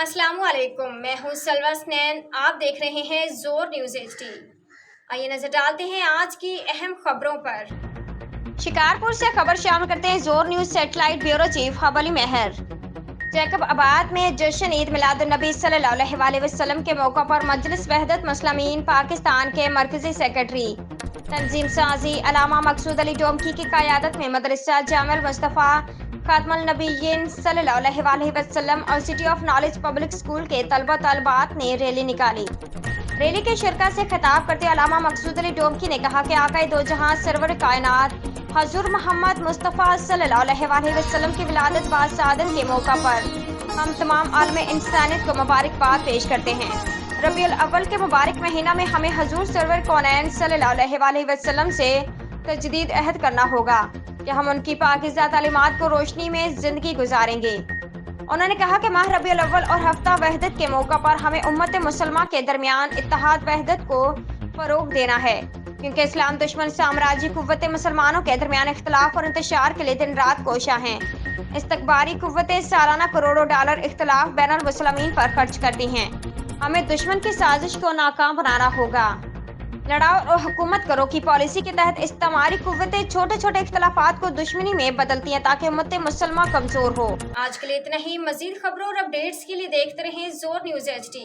अस्सलामु अलैकुम, मैं हूँ सलवा स्नैन। आप देख रहे हैं जोर न्यूज़ HD। आइए नजर डालते हैं आज की अहम खबरों पर। शिकारपुर से खबर शामिल करते हैं जोर न्यूज सैटेलाइट ब्यूरो चीफ हबली मेहर। जैकब आबाद में जश्न ईद मिलादुन्नबी सल्लल्लाहु अलैहि वसल्लम के मौका पर मजलिस वहदत मुस्लिमीन पाकिस्तान के मरकजी सेक्रेटरी तंजीम साजी अलामा मकसूद अली डोमकी की क़यादत में मदरसा जामिल मुस्तफ़ा खातमुल नबीयीन सल्लल्लाहु अलैहि वसल्लम और city of knowledge public school के तलबा तलबात ने रैली निकाली। रैली के शिरकत से खिताब करते अलामा मकसूद अली डोमकी ने कहा कि आक़ाए दो जहां सरवर कायनात हजूर मोहम्मद मुस्तफ़ा सल्लल्लाहु अलैहि वसल्लम की विलादत बासादत के मौका पर हम तमाम आलम इंसानियत को मुबारकबाद पेश करते हैं। रबीउल अव्वल के मुबारक महीना में हमें हजूर सरवर कौनैन सल्लल्लाहु अलैहि वसल्लम से तजदीद अहद करना होगा कि हम उनकी पाकीज़ा तालीमात को रोशनी में ज़िंदगी गुजारेंगे। उन्होंने कहा कि माह रबीउल अव्वल और हफ्ता वहदत के मौका पर हमें उम्मत मुसलमान के दरमियान इत्तेहाद वहदत को फ़रोग़ देना है, क्योंकि इस्लाम दुश्मन साम्राज्य कुव्वत मुसलमानों के दरमियान इख्तलाफ और इंतशार के लिए दिन रात कोशा हैं। इस्तकबारी कुव्वतें सालाना करोड़ों डॉलर इख्तलाफ बैनुल मुसलमीन पर खर्च करती हैं। हमें दुश्मन की साजिश को नाकाम बनाना होगा। लड़ाओ और हुकूमत करो की पॉलिसी के तहत इस्तेमारी कुव्वतें छोटे छोटे इख्तलाफात को दुश्मनी में बदलती हैं ताकि उम्मत मुसलमान कमजोर हो। आज के लिए इतना ही। मजीद खबरों और अपडेट्स के लिए देखते रहें जोर न्यूज़ HD।